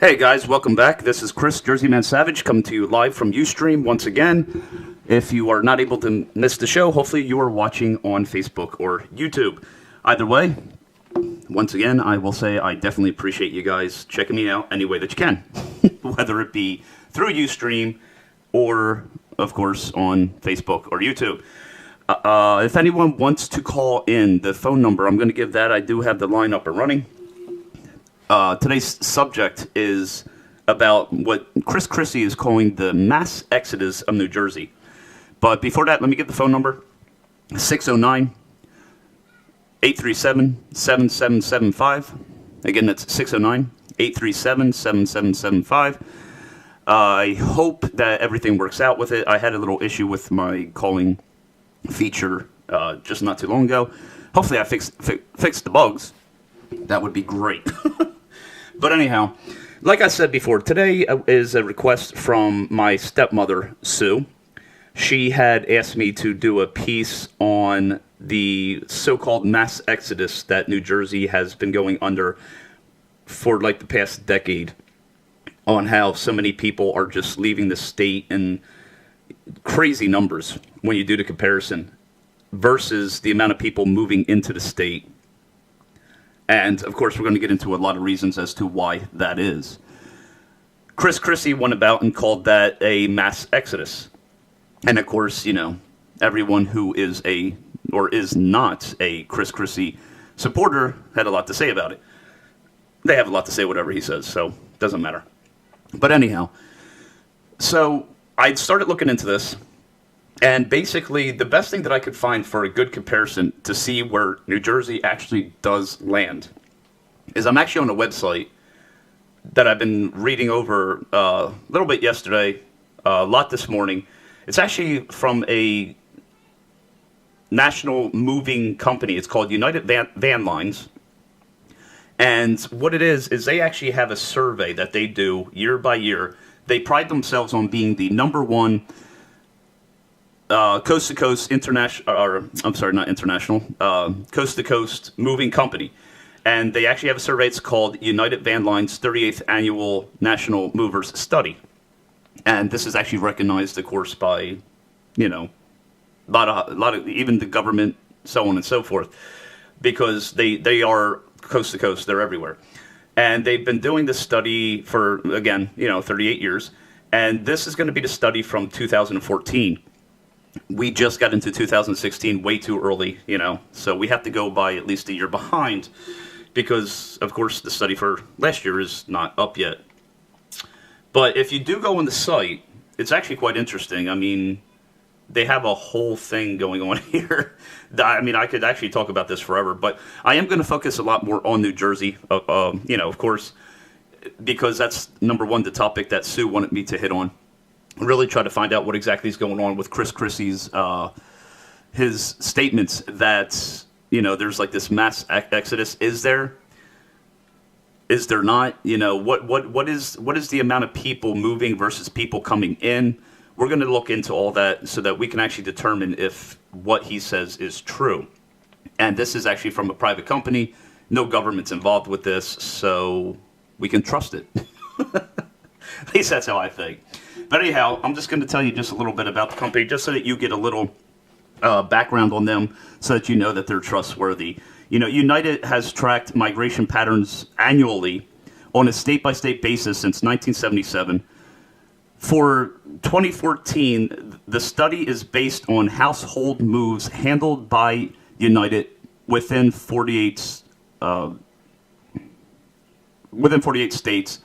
Hey guys, welcome back. This is Chris, Jersey Man Savage, coming to you live from Ustream once again. If you are not able to miss the show, hopefully you are watching on Facebook or YouTube. Either way, once again, I will say I definitely appreciate you guys checking me out any way that you can. Whether it be through Ustream or, of course, on Facebook or YouTube. If anyone wants to call in, the phone number, I'm going to give that. I do have the line up and running. Today's subject is about what Chris Christie is calling the mass exodus of New Jersey. But before that, let me give the phone number, 609-837-7775. Again, that's 609-837-7775. I hope that everything works out with it. I had a little issue with my calling feature just not too long ago. Hopefully I fixed the bugs. That would be great. But anyhow, like I said before, today is a request from my stepmother, Sue. She had asked me to do a piece on the so-called mass exodus that New Jersey has been going under for like the past decade, on how so many people are just leaving the state in crazy numbers when you do the comparison versus the amount of people moving into the state. And, of course, we're going to get into a lot of reasons as to why that is. Chris Christie went about and called that a mass exodus. And, of course, you know, everyone who is a, or is not a Chris Christie supporter had a lot to say about it. They have a lot to say whatever he says, so it doesn't matter. But anyhow, so I started looking into this. And basically, the best thing that I could find for a good comparison to see where New Jersey actually does land is I'm actually on a website that I've been reading over a little bit yesterday, a lot this morning. It's actually from a national moving company. It's called United Van Lines. And what it is they actually have a survey that they do year by year. They pride themselves on being the number one coast-to-coast coast-to-coast moving company. And they actually have a survey. It's called United Van Lines 38th Annual National Movers Study. And this is actually recognized, of course, by, you know, a lot of even the government, so on and so forth, because they are coast-to-coast. They're everywhere. And they've been doing this study for, again, 38 years. And this is going to be the study from 2014. We just got into 2016 way too early, so we have to go by at least a year behind because, of course, the study for last year is not up yet. But if you do go on the site, it's actually quite interesting. I mean, they have a whole thing going on here. I mean, I could actually talk about this forever, but I am going to focus a lot more on New Jersey, of course, because that's, number one, the topic that Sue wanted me to hit on. Really try to find out what exactly is going on with Chris Christie's his statements that there's like this mass exodus. Is there not? What is the amount of people moving versus people coming in? We're going to look into all that so that we can actually determine if what he says is true. And this is actually from a private company. No government's involved with this, so we can trust it. At least that's how I think. But anyhow, I'm just going to tell you just a little bit about the company, just so that you get a little background on them, so that you know that they're trustworthy. United has tracked migration patterns annually on a state-by-state basis since 1977. For 2014, the study is based on household moves handled by United within 48 states.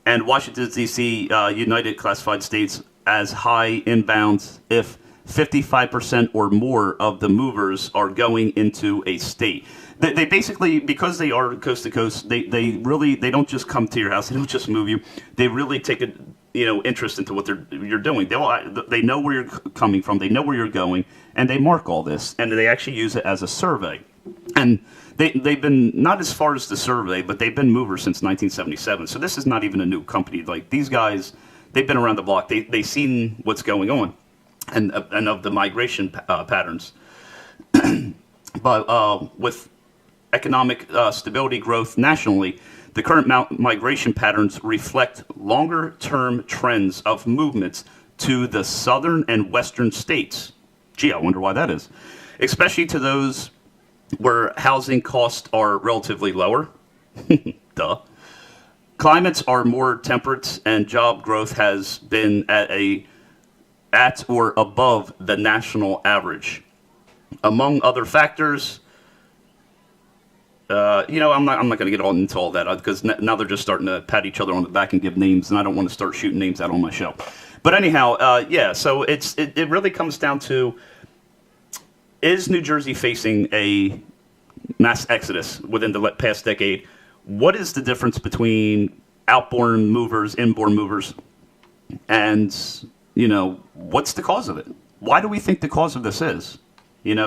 And Washington, D.C., United classified states as high inbounds if 55% or more of the movers are going into a state. They basically, because they are coast to coast, they don't just come to your house. They don't just move you. They really take a interest into what you're doing. They know where you're coming from. They know where you're going, and they mark all this. And they actually use it as a survey. And they've been, not as far as the survey, but they've been movers since 1977. So this is not even a new company. Like, these guys, they've been around the block. They've seen what's going on and of the migration patterns. But with economic stability growth nationally, The current migration patterns reflect longer-term trends of movements to the southern and western states. Gee, I wonder why that is. Especially to those where housing costs are relatively lower. Duh. Climates are more temperate and job growth has been at or above the national average. Among other factors, I'm not going to get on into all that because now they're just starting to pat each other on the back and give names, and I don't want to start shooting names out on my show. But anyhow, so it really comes down to, is New Jersey facing a mass exodus within the past decade? What is the difference between outborn movers, inborn movers, and, what's the cause of it? Why do we think the cause of this is?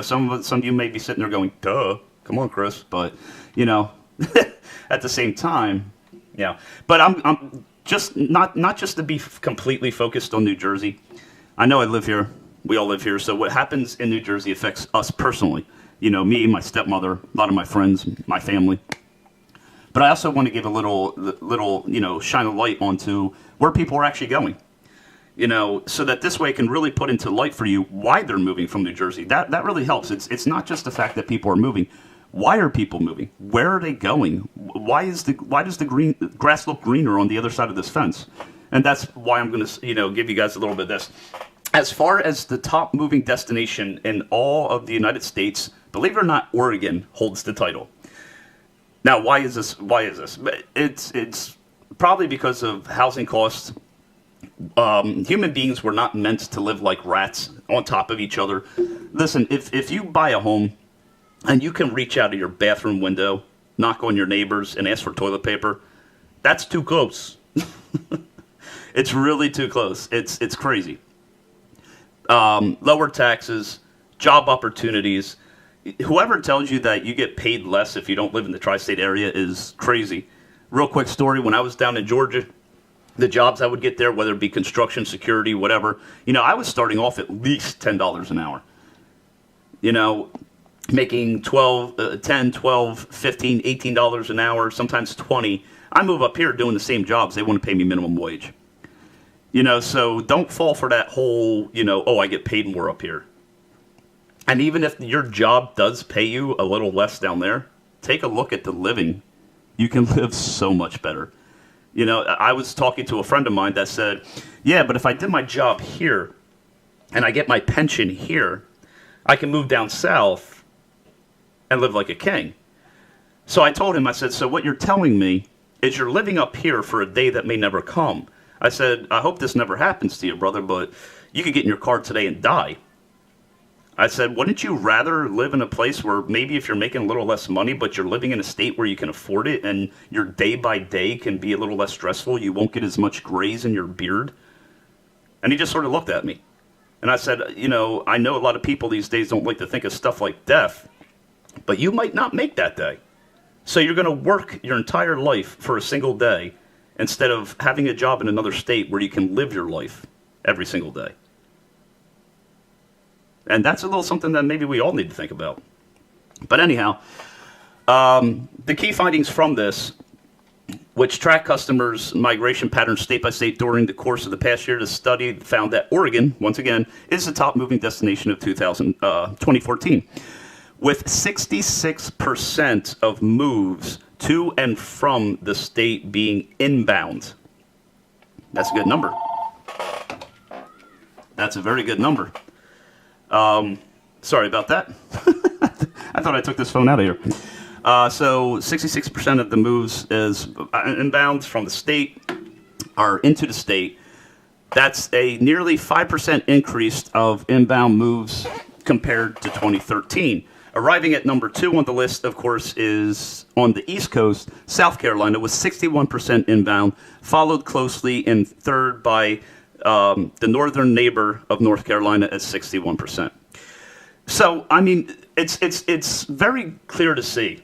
Some of you may be sitting there going, duh, come on, Chris. But, at the same time, yeah. But I'm just not just to be completely focused on New Jersey. I know I live here. We all live here. So what happens in New Jersey affects us personally. Me, my stepmother, a lot of my friends, my family. But I also want to give a little, shine a light onto where people are actually going. So that this way can really put into light for you why they're moving from New Jersey. That really helps. It's not just the fact that people are moving. Why are people moving? Where are they going? Why does the grass look greener on the other side of this fence? And that's why I'm going to, give you guys a little bit of this. As far as the top moving destination in all of the United States, believe it or not, Oregon holds the title. Now, why is this? It's probably because of housing costs. Human beings were not meant to live like rats on top of each other. Listen, if you buy a home and you can reach out of your bathroom window, knock on your neighbors, and ask for toilet paper, that's too close. It's really too close. It's crazy. Lower taxes, job opportunities. Whoever tells you that you get paid less if you don't live in the tri-state area is crazy. Real quick story, when I was down in Georgia, the jobs I would get there, whether it be construction, security, whatever, I was starting off at least $10 an hour. Making $10, $12, $15, $18 an hour, sometimes $20. I move up here doing the same jobs. They want to pay me minimum wage. So don't fall for that whole, I get paid more up here. And even if your job does pay you a little less down there, take a look at the living. You can live so much better. I was talking to a friend of mine that said, yeah, but if I did my job here and I get my pension here, I can move down south and live like a king. So I told him, I said, so what you're telling me is you're living up here for a day that may never come. I said, I hope this never happens to you, brother, but you could get in your car today and die. I said, wouldn't you rather live in a place where maybe if you're making a little less money, but you're living in a state where you can afford it and your day by day can be a little less stressful, you won't get as much grays in your beard? And he just sort of looked at me. And I said, I know a lot of people these days don't like to think of stuff like death, but you might not make that day. So you're going to work your entire life for a single day instead of having a job in another state where you can live your life every single day. And that's a little something that maybe we all need to think about. But anyhow, the key findings from this, which track customers' migration patterns state by state during the course of the past year, the study found that Oregon, once again, is the top moving destination of 2014, with 66% of moves to and from the state being inbound. That's a good number. That's a very good number. Sorry about that. I thought I took this phone out of here. So 66% of the moves is inbound from the state or into the state. That's a nearly 5% increase of inbound moves compared to 2013. Arriving at number 2 on the list, of course, is on the East Coast, South Carolina, with 61% inbound, followed closely in third by the northern neighbor of North Carolina at 61%. So, I mean, it's very clear to see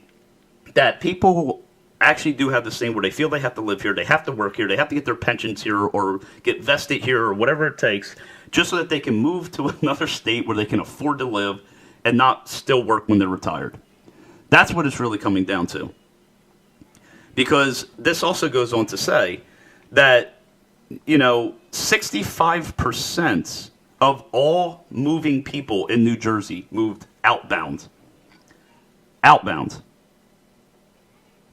that people actually do have this thing where they feel they have to live here, they have to work here, they have to get their pensions here or get vested here or whatever it takes, just so that they can move to another state where they can afford to live and not still work when they're retired. That's what it's really coming down to. because this also goes on to say that, 65% of all moving people in New Jersey moved outbound. Outbound.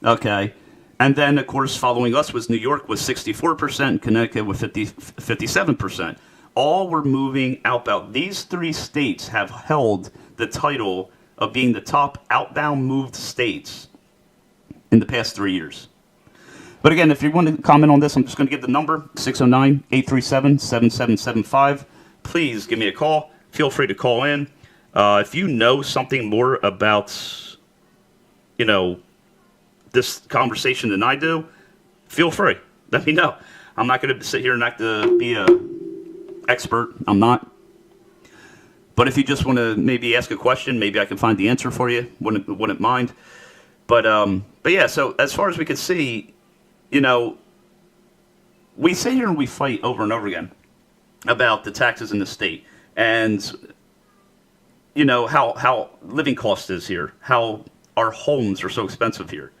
Okay. And then, of course, following us was New York with 64%, Connecticut with 57%. All were moving outbound. These three states have held the title of being the top outbound moved states in the past 3 years. But again, if you want to comment on this, I'm just going to give the number, 609-837-7775. Please give me a call. Feel free to call in. If you know something more about, this conversation than I do, feel free. Let me know. I'm not going to sit here and act to be an expert. I'm not. But if you just want to maybe ask a question, maybe I can find the answer for you. Wouldn't mind. But yeah, so as far as we can see, we sit here and we fight over and over again about the taxes in the state and, how living cost is here, how our homes are so expensive here.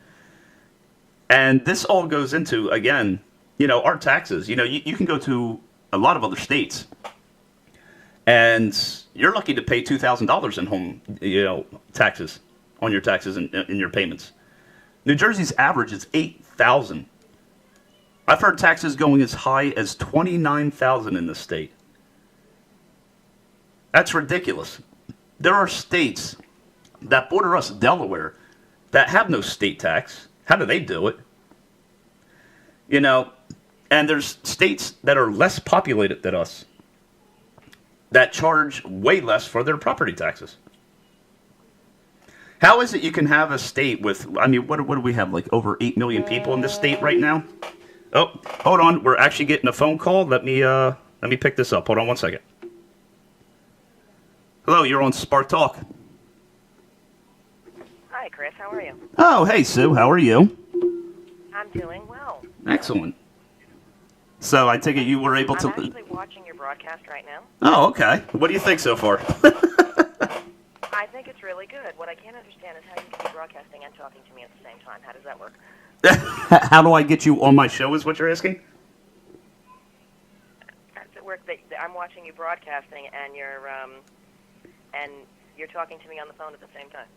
And this all goes into, again, our taxes. You can go to a lot of other states and you're lucky to pay $2,000 in home, taxes on your taxes and in your payments. New Jersey's average is $8,000. I've heard taxes going as high as $29,000 in this state. That's ridiculous. There are states that border us, Delaware, that have no state tax. How do they do it? And there's states that are less populated than us that charge way less for their property taxes. How is it you can have a state with, what do we have, like over 8 million people in this state right now? Oh, hold on. We're actually getting a phone call. Let me pick this up. Hold on one second. Hello, you're on Spark Talk. Hi, Chris. How are you? Oh, hey, Sue. How are you? I'm doing well. Excellent. So I take it you were able to... I'm actually watching your broadcast right now. Oh, okay. What do you think so far? I think it's really good. What I can't understand is how you can be broadcasting and talking to me at the same time. How does that work? How do I get you on my show is what you're asking? How does it work that I'm watching you broadcasting and you're talking to me on the phone at the same time?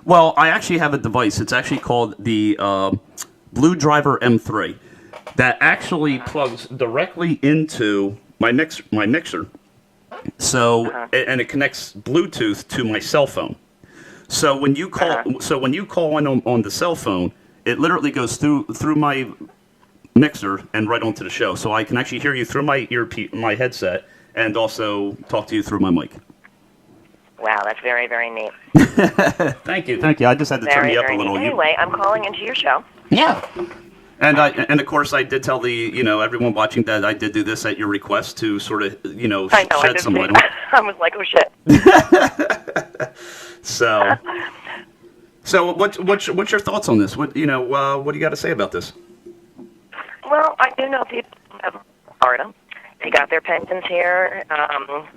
Well, I actually have a device. It's actually called the Blue Driver M3 that actually plugs directly into my mixer. So and it connects Bluetooth to my cell phone. So when you call in on the cell phone, it literally goes through my mixer and right onto the show. So I can actually hear you through my headset and also talk to you through my mic. Wow, that's very, very neat. Thank you. I just had to turn you up a little. Anyway, I'm calling into your show. Yeah. And of course I did tell everyone watching that I did do this at your request to sort of shed some light on it. I was like, oh shit. So what's your thoughts on this? What do you got to say about this? Well, I do know people in Florida. They got their pensions here.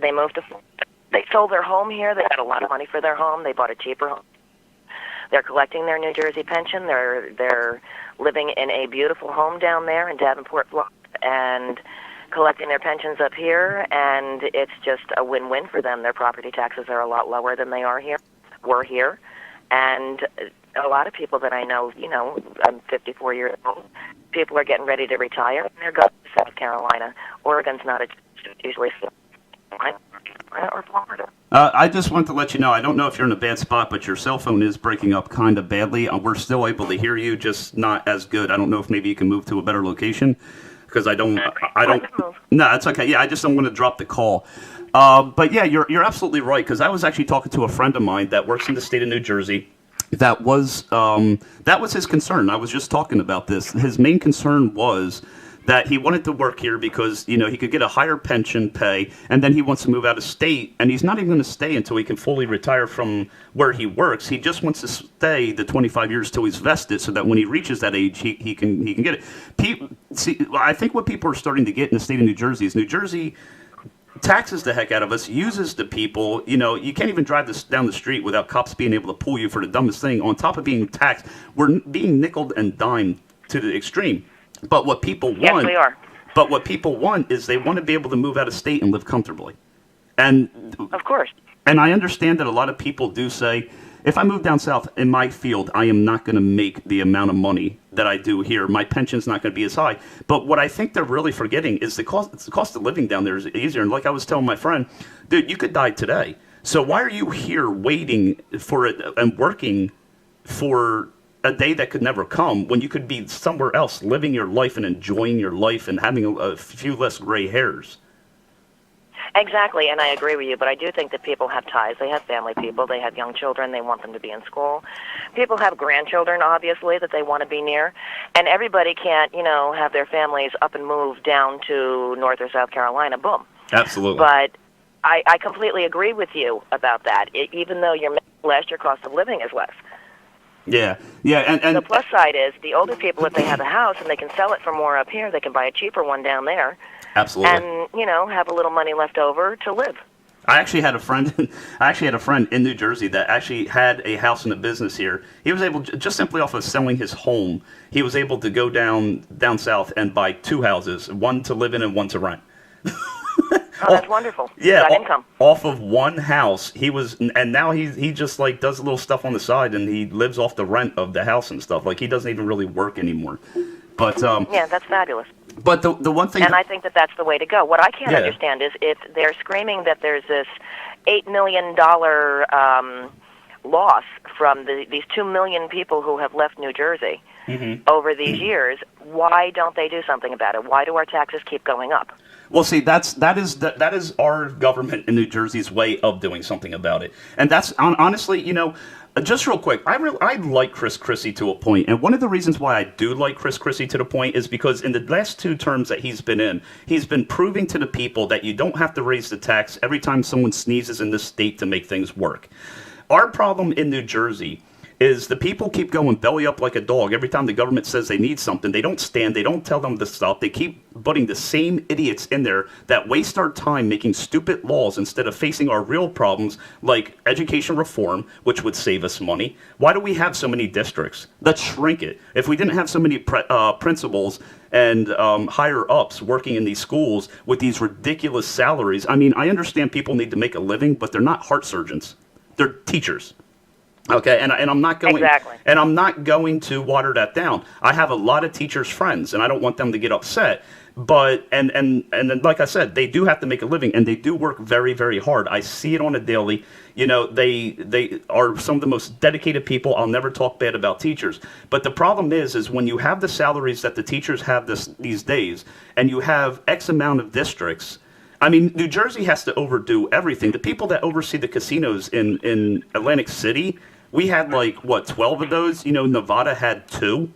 They moved to. They sold their home here. They got a lot of money for their home. They bought a cheaper home. They're collecting their New Jersey pension. They're living in a beautiful home down there in Davenport, Florida, and collecting their pensions up here. And it's just a win-win for them. Their property taxes are a lot lower than they were here. And a lot of people that I know, I'm 54 years old. People are getting ready to retire, and they're going to South Carolina. Oregon's not usually or Florida. I just want to let you know, I don't know if you're in a bad spot, but your cell phone is breaking up kind of badly. We're still able to hear you, just not as good. I don't know if maybe you can move to a better location, because I don't. No, it's okay. Yeah, I just don't want to drop the call. But yeah, you're absolutely right, because I was actually talking to a friend of mine that works in the state of New Jersey. That was his concern. I was just talking about this. His main concern was that he wanted to work here because, he could get a higher pension pay, and then he wants to move out of state, and he's not even going to stay until he can fully retire from where he works. He just wants to stay the 25 years till he's vested, so that when he reaches that age, he can get it. I think what people are starting to get in the state of New Jersey is New Jersey taxes the heck out of us, uses the people. You can't even drive this down the street without cops being able to pull you for the dumbest thing. On top of being taxed, we're being nickeled and dimed to the extreme. But what people want, Yes, we are. But what people want is they want to be able to move out of state and live comfortably. And Of course. and I understand that a lot of people do say, if I move down south in my field, I am not going to make the amount of money that I do here. My pension's not going to be as high. But what I think they're really forgetting is the cost of living down there is easier. And like I was telling my friend, dude, you could die today. So why are you here waiting for it and working for a day that could never come when you could be somewhere else living your life and enjoying your life and having a few less gray hairs? Exactly, and I agree with you, but I do think that people have ties. They have family people. They have young children. They want them to be in school. People have grandchildren, obviously, that they want to be near. And everybody can't, have their families up and move down to North or South Carolina. Boom. Absolutely. But I completely agree with you about that. Even though your cost of living is less. Yeah, and the plus side is the older people, if they have a house and they can sell it for more up here, they can buy a cheaper one down there. Absolutely. And, have a little money left over to live. I actually had a friend in New Jersey that actually had a house and a business here. He was able, just simply off of selling his home, he was able to go down south and buy 2 houses, one to live in and one to rent. Oh, that's wonderful. Yeah, Got income. Off of one house, and now he just like does a little stuff on the side, and he lives off the rent of the house and stuff. Like he doesn't even really work anymore. But yeah, that's fabulous. But the one thing, and I think that that's the way to go. What I can't understand is if they're screaming that there's this $8 million loss from these 2 million people who have left New Jersey over these years, why don't they do something about it? Why do our taxes keep going up? Well, see, that is our government in New Jersey's way of doing something about it, and that's honestly, just real quick, I like Chris Christie to a point, and one of the reasons why I do like Chris Christie to the point is because in the last 2 terms that he's been proving to the people that you don't have to raise the tax every time someone sneezes in this state to make things work. Our problem in New Jersey is the people keep going belly up like a dog. Every time the government says they need something, they don't stand, they don't tell them to stop. They keep putting the same idiots in there that waste our time making stupid laws instead of facing our real problems like education reform, which would save us money. Why do we have so many districts? Let's shrink it. If we didn't have so many principals and higher ups working in these schools with these ridiculous salaries, I mean, I understand people need to make a living, but they're not heart surgeons. They're teachers. Okay, and I'm not going and I'm not going to water that down. I have a lot of teachers' friends, and I don't want them to get upset. But and like I said, they do have to make a living, and they do work very, very hard. I see it on a daily. They are some of the most dedicated people. I'll never talk bad about teachers. But the problem is when you have the salaries that the teachers have these days, and you have X amount of districts. I mean, New Jersey has to overdo everything. The people that oversee the casinos in Atlantic City. We had 12 of those. Nevada had 2.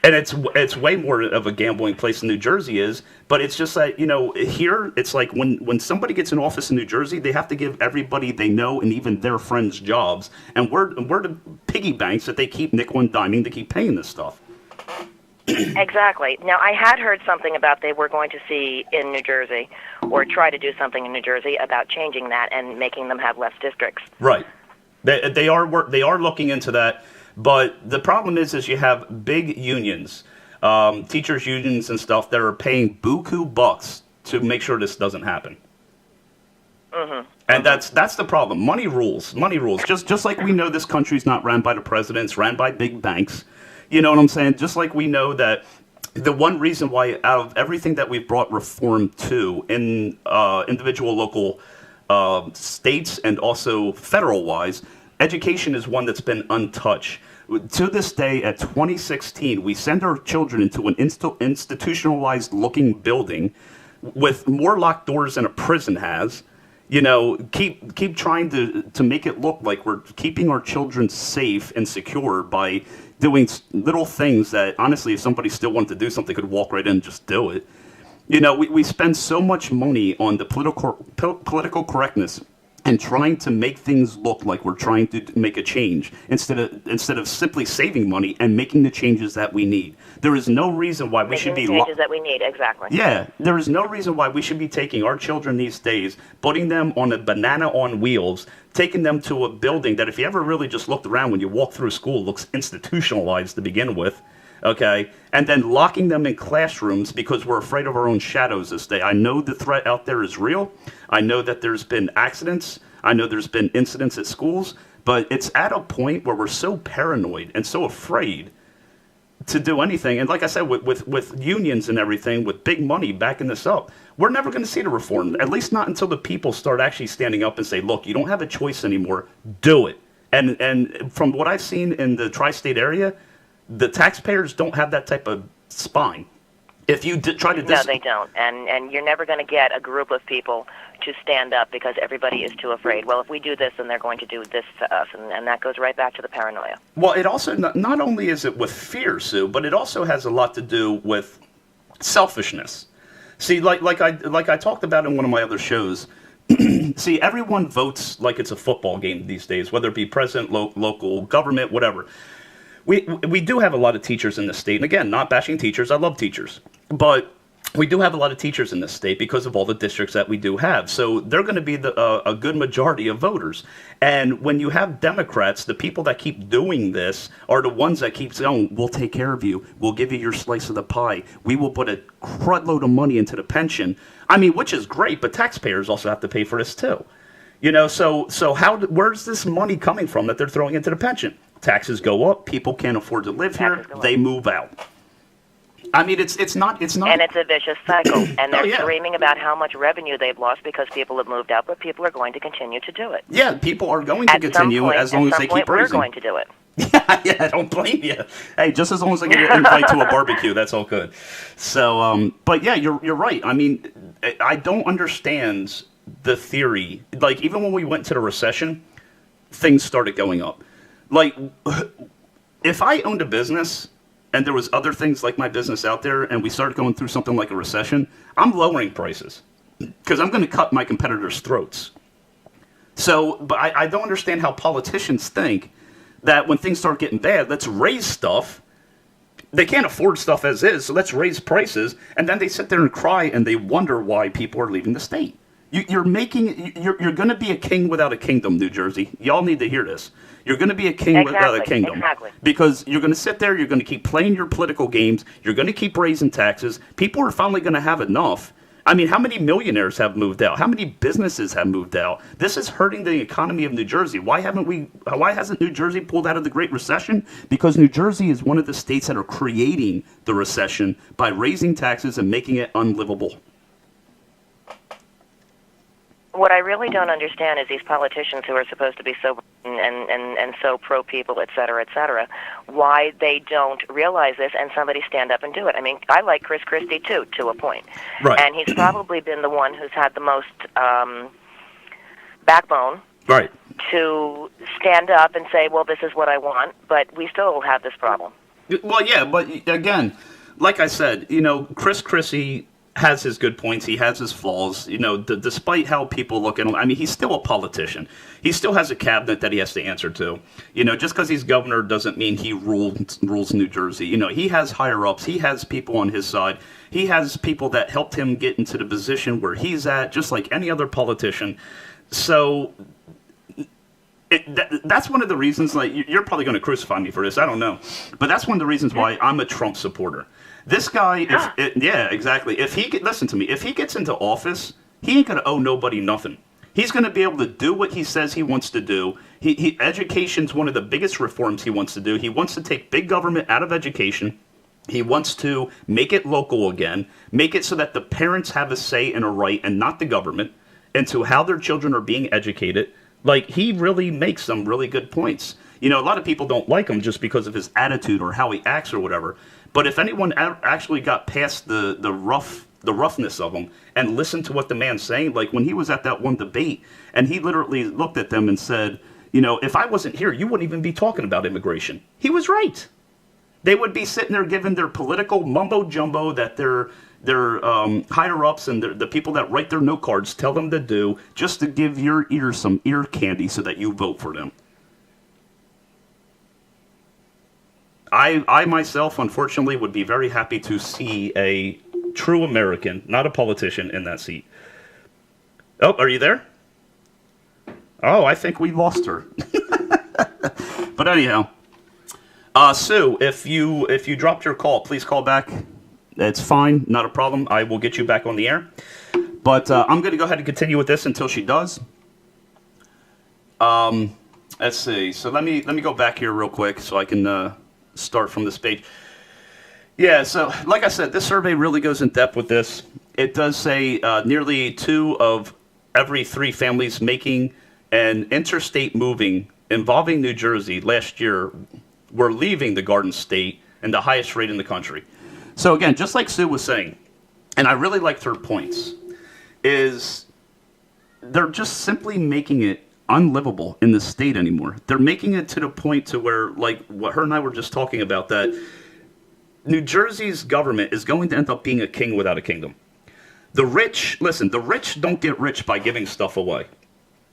And it's way more of a gambling place than New Jersey is. But it's just that, here it's like when somebody gets in office in New Jersey, they have to give everybody they know and even their friends jobs. And we're the piggy banks that they keep nickel and diming to keep paying this stuff. Exactly. Now, I had heard something about they were going to see in New Jersey or try to do something in New Jersey about changing that and making them have less districts. Right. They are looking into that, but the problem is you have big unions, teachers unions and stuff that are paying buku bucks to make sure this doesn't happen. And that's the problem. Money rules. Just like we know this country's not ran by the president, it's ran by big banks. You know what I'm saying? Just like we know that the one reason why out of everything that we've brought reform to in individual local states and also federal-wise, education is one that's been untouched. To this day, at 2016, we send our children into an institutionalized-looking building with more locked doors than a prison has. Keep trying to make it look like we're keeping our children safe and secure by doing little things that, honestly, if somebody still wanted to do something, could walk right in and just do it. We spend so much money on the political correctness and trying to make things look like we're trying to make a change instead of simply saving money and making the changes that we need. There is no reason why we should be changes that we need, exactly. Yeah, there is no reason why we should be taking our children these days, putting them on a banana on wheels, taking them to a building that if you ever really just looked around when you walk through school looks institutionalized to begin with. okay, and then locking them in classrooms because we're afraid of our own shadows this day. I know the threat out there is real. I know that there's been accidents. I know there's been incidents at schools, but it's at a point where we're so paranoid and so afraid to do anything. And like I said, with unions and everything, with big money backing this up, we're never going to see the reform, at least not until the people start actually standing up and say, look, you don't have a choice anymore. Do it. And from what I've seen in the tri-state area, the taxpayers don't have that type of spine. If you try to... No, they don't. And you're never going to get a group of people to stand up because everybody is too afraid. Well, if we do this, then they're going to do this to us. And that goes right back to the paranoia. Well, it also, not only is it with fear, Sue, but it also has a lot to do with selfishness. See, like I talked about in one of my other shows, see, everyone votes like it's a football game these days, whether it be president, local government, whatever. We do have a lot of teachers in the state, and again, not bashing teachers, I love teachers, but we do have a lot of teachers in this state because of all the districts that we do have. So they're going to be a good majority of voters. And when you have Democrats, the people that keep doing this are the ones that keep saying, we'll take care of you. We'll give you your slice of the pie. We will put a crudload of money into the pension. I mean, which is great, but taxpayers also have to pay for this too. You know, so where's this money coming from that they're throwing into the pension? Taxes go up. People can't afford to live here. They move out. I mean, it's not. And it's a vicious cycle. And they're Oh, yeah. screaming about how much revenue they've lost because people have moved out, but people are going to continue to do it. Yeah, people are going to At some continue point, as long as they keep we're raising. going to do it. Yeah, I don't blame you. Hey, just as long as I get an invite to a barbecue, that's all good. So, but yeah, you're right. I mean, I don't understand the theory. Like, even when we went to the recession, things started going up. Like, if I owned a business and there was other things like my business out there and we started going through something like a recession, I'm lowering prices because I'm going to cut my competitors' throats. So, but I don't understand how politicians think that when things start getting bad, let's raise stuff. They can't afford stuff as is, so let's raise prices. And then they sit there and cry and they wonder why people are leaving the state. You're going to be a king without a kingdom, New Jersey. Y'all need to hear this. You're going to be a king without a kingdom. Exactly. Because you're going to sit there, you're going to keep playing your political games, you're going to keep raising taxes. People are finally going to have enough. I mean, how many millionaires have moved out? How many businesses have moved out? This is hurting the economy of New Jersey. Why hasn't New Jersey pulled out of the Great Recession? Because New Jersey is one of the states that are creating the recession by raising taxes and making it unlivable. What I really don't understand is these politicians who are supposed to be so and so pro people, et cetera, why they don't realize this and somebody stand up and do it. I mean, I like Chris Christie too, to a point. Right. And he's probably been the one who's had the most backbone Right. to stand up and say, well, this is what I want, but we still have this problem. Well, yeah, but again, like I said, you know, Chris Christie has his good points. He has his flaws. You know, despite how people look at him, I mean, he's still a politician. He still has a cabinet that he has to answer to. You know, just because he's governor doesn't mean he rules New Jersey. You know, he has higher ups. He has people on his side. He has people that helped him get into the position where he's at, just like any other politician. So that's one of the reasons. Like, you're probably going to crucify me for this. I don't know, but that's one of the reasons why I'm a Trump supporter. This guy, yeah, exactly. Listen to me. If he gets into office, he ain't gonna owe nobody nothing. He's gonna be able to do what he says he wants to do. Education's one of the biggest reforms he wants to do. He wants to take big government out of education. He wants to make it local again, make it so that the parents have a say and a right, and not the government, into how their children are being educated. Like, he really makes some really good points. You know, a lot of people don't like him just because of his attitude or how he acts or whatever. But if anyone actually got past the roughness of him and listened to what the man's saying, like when he was at that one debate and he literally looked at them and said, you know, if I wasn't here, you wouldn't even be talking about immigration. He was right. They would be sitting there giving their political mumbo jumbo that their higher ups and the people that write their note cards tell them to do, just to give your ears some ear candy so that you vote for them. I myself, unfortunately, would be very happy to see a true American, not a politician, in that seat. Oh, are you there? Oh, I think we lost her. But anyhow, Sue, if you dropped your call, please call back. It's fine, not a problem. I will get you back on the air. But I'm going to go ahead and continue with this until she does. Let's see. So let me go back here real quick so I can start from this page. Yeah. So like I said, this survey really goes in depth with this. It does say nearly 2 of every 3 families making an interstate moving involving New Jersey last year were leaving the Garden State and the highest rate in the country. So again, just like Sue was saying, and I really liked her points, is they're just simply making it unlivable in the state anymore. They're making it to the point to where, like what her and I were just talking about, that New Jersey's government is going to end up being a king without a kingdom. The rich don't get rich by giving stuff away.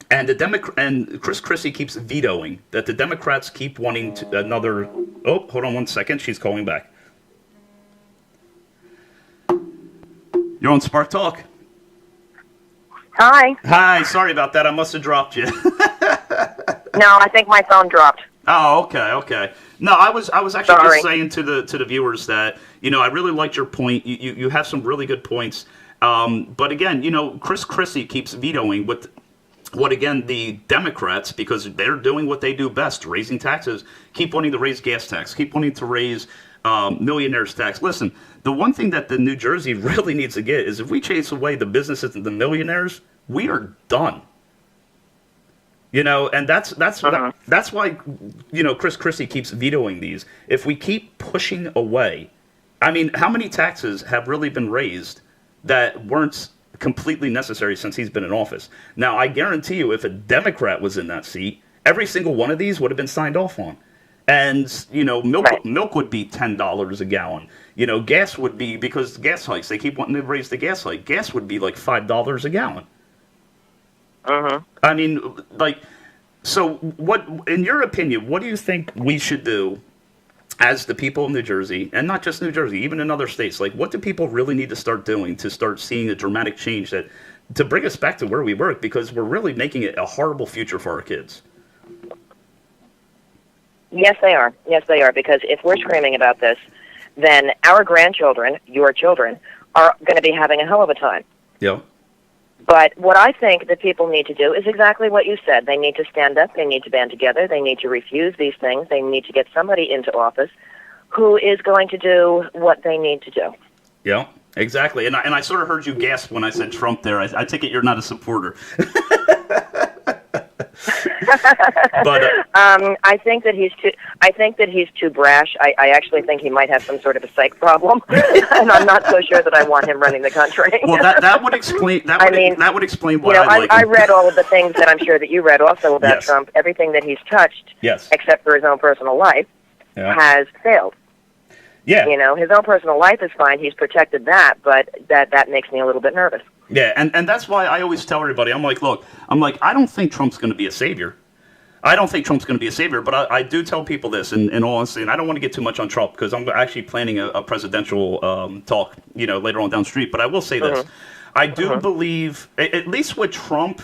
And and Chris Christie keeps vetoing that the Democrats keep wanting to another. Oh, hold on one second. She's calling back. You're on Spark Talk. Hi. Hi. Sorry about that. I must have dropped you. No, I think my phone dropped. Oh, okay. No, I was actually Sorry. just saying to the viewers that, I really liked your point. You have some really good points. But again, Chris Christie keeps vetoing what again the Democrats, because they're doing what they do best, raising taxes, keep wanting to raise gas tax, keep wanting to raise millionaires tax. Listen, the one thing that the New Jersey really needs to get is if we chase away the businesses and the millionaires, we are done. And that's why Chris Christie keeps vetoing these. If we keep pushing away, I mean, how many taxes have really been raised that weren't completely necessary since he's been in office? Now, I guarantee you, if a Democrat was in that seat, every single one of these would have been signed off on. And, milk would be $10 a gallon. Gas would be, because gas hikes, they keep wanting to raise the gas hike. Gas would be like $5 a gallon. I mean, so what, in your opinion, what do you think we should do as the people of New Jersey, and not just New Jersey, even in other states? Like, what do people really need to start doing to start seeing a dramatic change to bring us back to where we were? Because we're really making it a horrible future for our kids. Yes, they are. Because if we're screaming about this, then our grandchildren, your children, are going to be having a hell of a time. Yeah. But what I think that people need to do is exactly what you said. They need to stand up. They need to band together. They need to refuse these things. They need to get somebody into office who is going to do what they need to do. Yeah, exactly. And I sort of heard you gasp when I said Trump there. I take it you're not a supporter. But I think that he's too brash. I actually think he might have some sort of a psych problem, and I'm not so sure that I want him running the country. Well, that would explain that would explain why I like him. I read all of the things that I'm sure that you read also about Yes. Trump. Everything that he's touched, Yes. except for his own personal life, has failed. Yeah. His own personal life is fine. He's protected that, but that makes me a little bit nervous. Yeah, and that's why I always tell everybody, I'm like, I don't think Trump's going to be a savior. I don't think Trump's going to be a savior, but I do tell people this, in all honesty, and I don't want to get too much on Trump because I'm actually planning a presidential talk, later on down the street. But I will say this. I do believe, at least with Trump,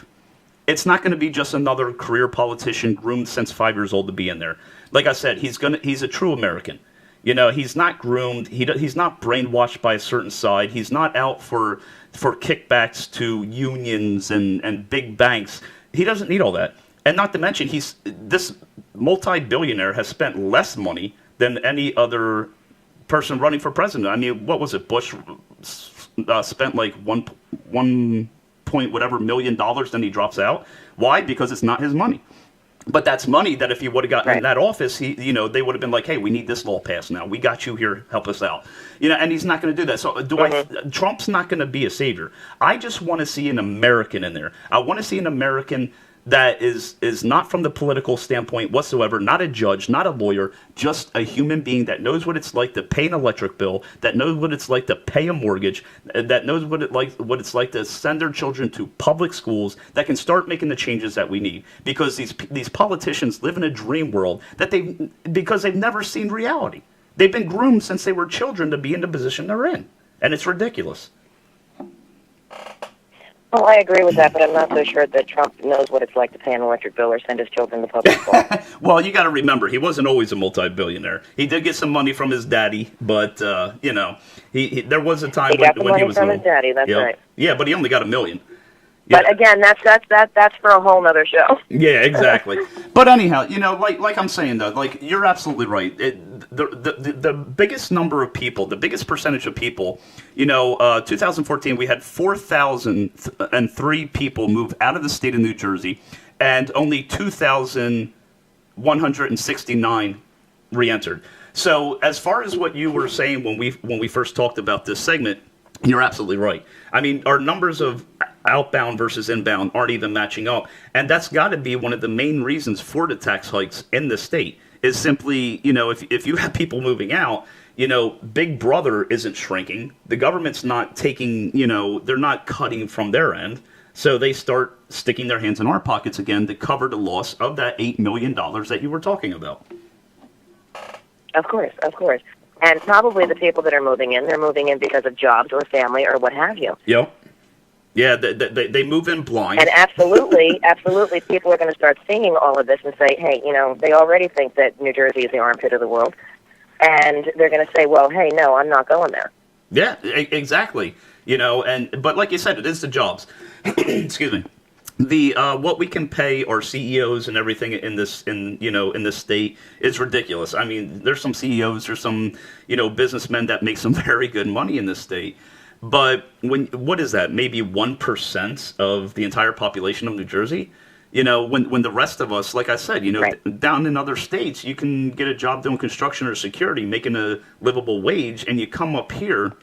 it's not going to be just another career politician groomed since 5 years old to be in there. Like I said, he's a true American. He's not groomed. He's not brainwashed by a certain side. He's not out for kickbacks to unions and big banks. He doesn't need all that. And not to mention, this multi-billionaire has spent less money than any other person running for president. I mean, what was it? Bush spent like one point whatever $1 million, then he drops out. Why? Because it's not his money. But that's money that if he would have gotten in that office, they would have been like, hey, we need this law passed now. We got you here. Help us out. And he's not going to do that. So Trump's not going to be a savior. I just want to see an American in there. I want to see an American that is not from the political standpoint whatsoever, not a judge, not a lawyer, just a human being that knows what it's like to pay an electric bill, that knows what it's like to pay a mortgage, that knows what it's like to send their children to public schools, that can start making the changes that we need. Because these politicians live in a dream world because they've never seen reality. They've been groomed since they were children to be in the position they're in, and it's ridiculous. Well, I agree with that, but I'm not so sure that Trump knows what it's like to pay an electric bill or send his children to public school. Well, you got to remember, he wasn't always a multi-billionaire. He did get some money from his daddy, but he there was a time He got the when he money was from little. his daddy. That's Yep. right. Yeah, but he only got $1 million. But Yeah. again, that's for a whole other show. Yeah, exactly. But anyhow, like I'm saying though, like you're absolutely right. The biggest number of people, the biggest percentage of people, 2014 we had 4,003 people move out of the state of New Jersey, and only 2,169 re-entered. So as far as what you were saying when we first talked about this segment, you're absolutely right. I mean, our numbers of outbound versus inbound aren't even matching up. And that's got to be one of the main reasons for the tax hikes in the state is simply, if you have people moving out, Big Brother isn't shrinking. The government's not taking, they're not cutting from their end. So they start sticking their hands in our pockets again to cover the loss of that $8 million that you were talking about. Of course. And probably the people that are moving in, they're moving in because of jobs or family or what have you. Yep. Yeah, they move in blind. And absolutely, people are going to start seeing all of this and say, hey, they already think that New Jersey is the armpit of the world. And they're going to say, well, hey, no, I'm not going there. Yeah, exactly. But like you said, it is the jobs. Excuse me. The what we can pay our CEOs and everything in this state is ridiculous. I mean, there's some CEOs, there's some businessmen that make some very good money in this state. But what is that? Maybe 1% of the entire population of New Jersey. When the rest of us, like I said, Right. down in other states, you can get a job doing construction or security, making a livable wage, and you come up here,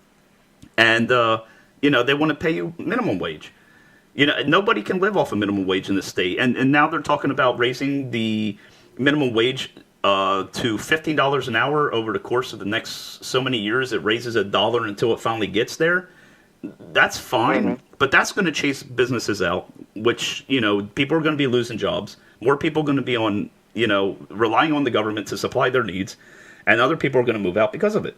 and they want to pay you minimum wage. Nobody can live off a minimum wage in the state, and now they're talking about raising the minimum wage to $15 an hour over the course of the next so many years. It raises $1 until it finally gets there. That's fine, but that's going to chase businesses out, which people are going to be losing jobs. More people are going to be on relying on the government to supply their needs, and other people are going to move out because of it.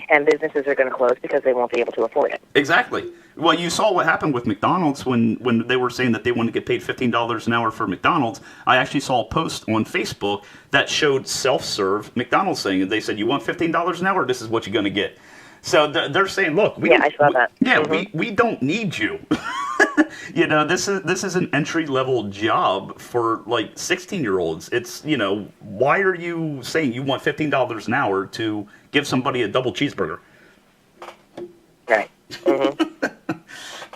And businesses are going to close because they won't be able to afford it. Exactly. Well, you saw what happened with McDonald's when they were saying that they wanted to get paid $15 an hour for McDonald's. I actually saw a post on Facebook that showed self-serve McDonald's saying, and they said, you want $15 an hour? This is what you're going to get. So they're saying, look, I saw that. We don't need you. This is an entry-level job for like 16-year-olds. It's, why are you saying you want $15 an hour to give somebody a double cheeseburger? Right.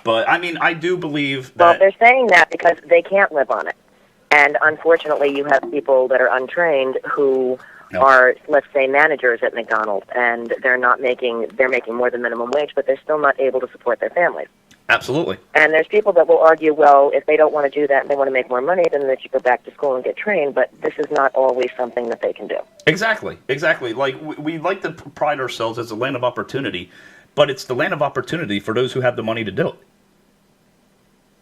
But, I mean, I do believe Well, that... they're saying that because they can't live on it. And unfortunately, you have people that are untrained who are, let's say, managers at McDonald's, and they're making more than minimum wage, but they're still not able to support their families. Absolutely. And there's people that will argue, well, if they don't want to do that and they want to make more money, then they should go back to school and get trained, but this is not always something that they can do. Exactly. Like, we like to pride ourselves as a land of opportunity, but it's the land of opportunity for those who have the money to do it.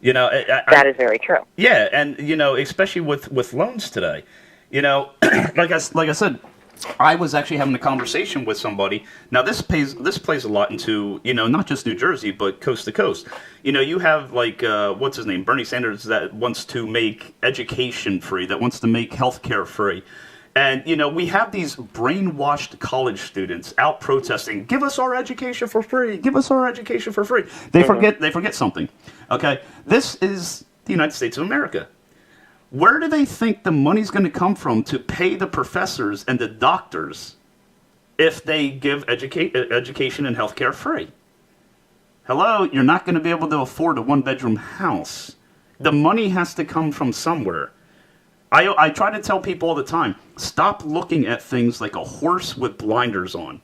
That is very true. Yeah, and especially with loans today, like I said, I was actually having a conversation with somebody. Now this plays a lot into not just New Jersey but coast to coast. You have like what's his name, Bernie Sanders, that wants to make education free, that wants to make healthcare free. And, we have these brainwashed college students out protesting, give us our education for free, give us our education for free. They forget something. Okay, this is the United States of America. Where do they think the money's going to come from to pay the professors and the doctors if they give education and healthcare free? Hello, you're not going to be able to afford a one-bedroom house. The money has to come from somewhere. I try to tell people all the time, stop looking at things like a horse with blinders on.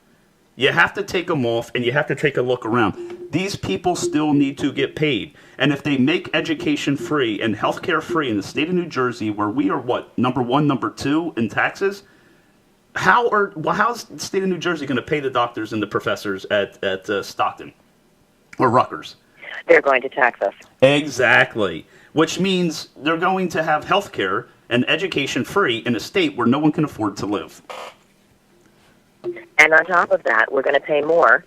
You have to take them off, and you have to take a look around. These people still need to get paid. And if they make education free and healthcare free in the state of New Jersey, where we are, number 1, number 2 in taxes, how's the state of New Jersey going to pay the doctors and the professors at Stockton or Rutgers? They're going to tax us. Exactly. Which means they're going to have healthcare and education free in a state where no one can afford to live. And on top of that, we're going to pay more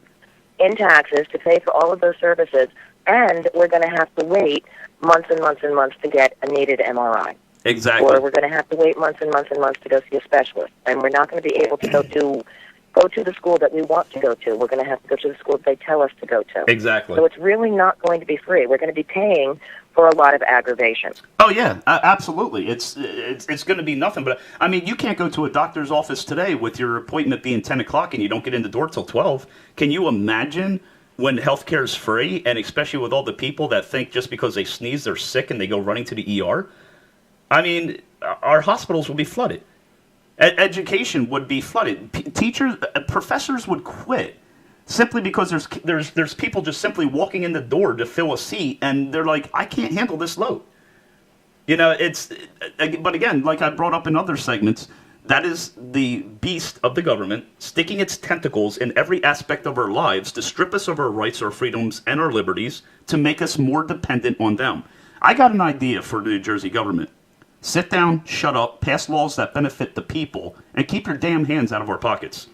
in taxes to pay for all of those services And we're going to have to wait months and months and months to get a needed MRI. Exactly. Or we're going to have to wait months and months and months to go see a specialist. And we're not going to be able to go to the school that we want to go to. We're going to have to go to the school that they tell us to go to. Exactly. So it's really not going to be free. We're going to be paying for a lot of aggravation. Oh yeah, absolutely. It's going to be nothing. But I mean, you can't go to a doctor's office today with your appointment being 10 o'clock and you don't get in the door till 12. Can you imagine when healthcare is free, and especially with all the people that think just because they sneeze they're sick and they go running to the ER? I mean, our hospitals will be flooded. Education would be flooded. Teachers, professors would quit simply because there's people just simply walking in the door to fill a seat, and they're like, I can't handle this load. You know, but again, like I brought up in other segments, that is the beast of the government sticking its tentacles in every aspect of our lives to strip us of our rights, our freedoms, and our liberties to make us more dependent on them. I got an idea for the New Jersey government. Sit down, shut up, pass laws that benefit the people, and keep your damn hands out of our pockets.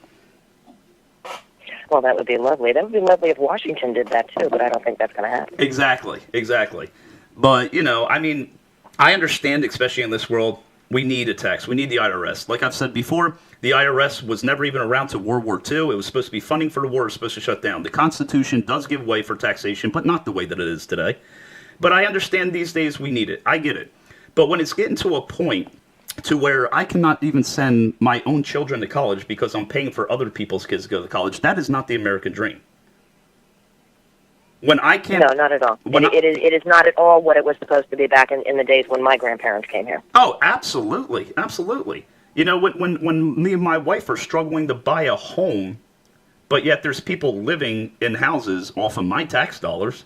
Well, that would be lovely. That would be lovely if Washington did that too, but I don't think that's going to happen. Exactly. But, you know, I mean, I understand, especially in this world, we need a tax. We need the IRS. Like I've said before, the IRS was never even around to World War II. It was supposed to be funding for the war. It was supposed to shut down. The Constitution does give way for taxation, but not the way that it is today. But I understand these days we need it. I get it. But when it's getting to a point to where I cannot even send my own children to college because I'm paying for other people's kids to go to college, that is not the American dream. When I can't... No, not at all. It is not at all what it was supposed to be back in the days when my grandparents came here. Oh, absolutely. You know, when me and my wife are struggling to buy a home, but yet there's people living in houses off of my tax dollars...